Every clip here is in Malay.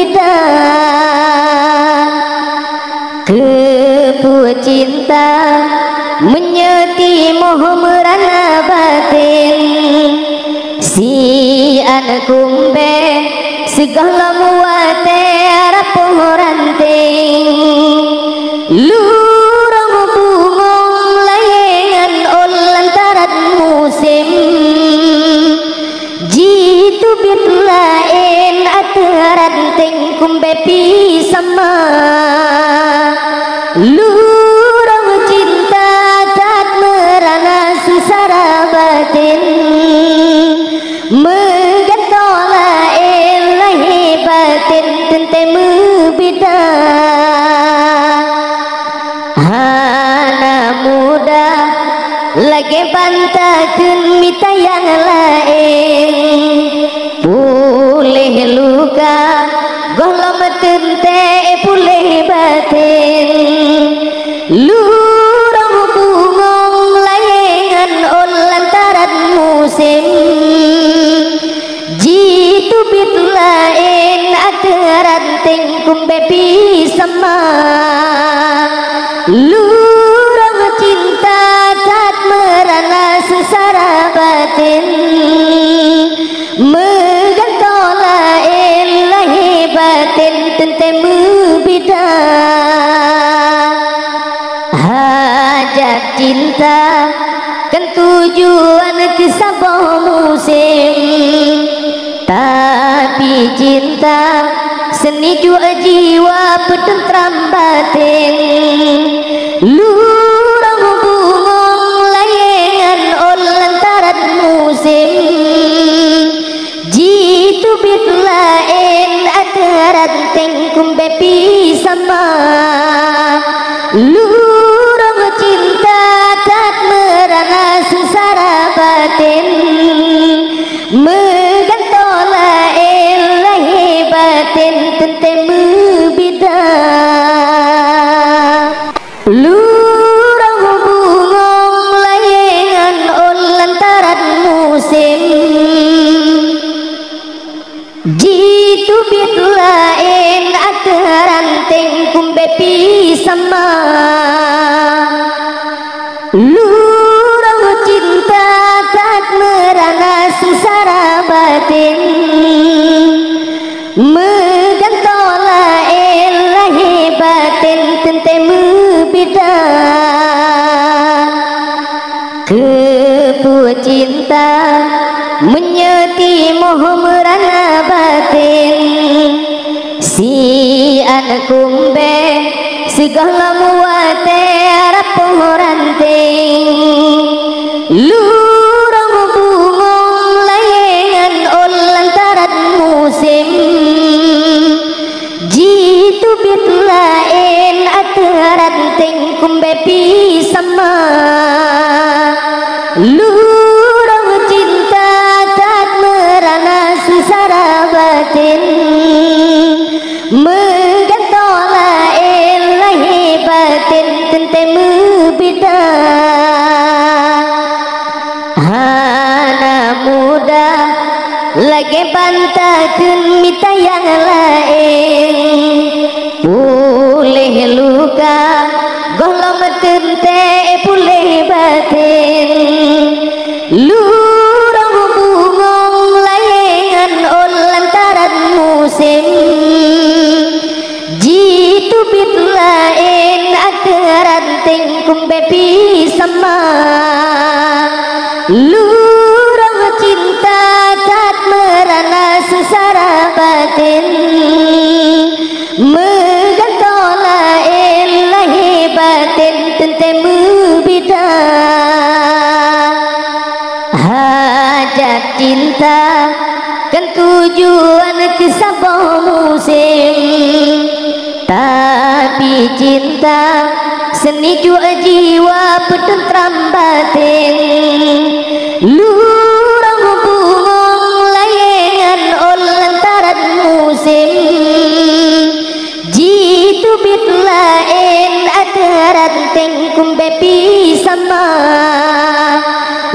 beda. Kepu cinta menyeti moh merana batin, si anak kumbe segala muate rapuh ranting. Lurang bungong layangan ol lantaran musim, jitu bit lain ranting kumbe pisama. Lurang cinta tak merana sesara batin, megantola ilahi batin tente membeda. Hana muda lagi bantakeun mita yang lain, pulih luka golom tente pulih batin. Lurang bungong layangan ol lantaran musim, jitu bit lain ada ranting kumbe pisama. Lurang cinta tak merana sesara batin, megantola ilahi batin tente membeda. Hajat cinta kan tujuan ke sabah musim, tapi cinta seni jua jiwa petentram batin. Lurang bungong layangan ol lantaran musim, jitu bit lain ada ranting kumbe pisama. Lurang cinta tak merana sesara batin, megantola ilahi batin tente membeda. Lurang bungong layangan ol lantaran musim, jitu bit lain ada ranting kumbe pisama. Lurang cinta tak merana sesara batin, megantola ilahi batin tente membeda. Kepu cinta menyeti moh merana batin, si anak kumbe segala muate rapuh ranting. Lurang bungong layangan ol lantaran musim, jitu bit lain ada ranting kumbe pisama. Lurang cinta tak merana sesara batin, megantola ilahi batin tente membeda. Hana muda lagi bantakeun mita yang lain, pulih luka golom tente pulih batin. Lurang bungong layangan ol lantaran musim, jitu bit lain ada ranting kumbe pisama. Lurang cinta tak merana sesara batin, megantola ilahi batin tente membeda. Hajat cinta kan tujuan ke sabah musim, tapi cinta seni jua jiwa petentram batin. Lurang bungong layangan ol lantaran musim, jitu bit lain ada ranting kumbe pisama.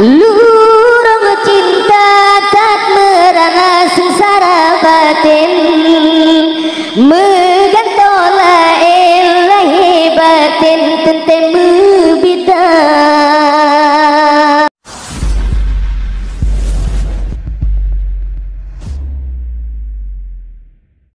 Lurang cinta tak merana sesara batin,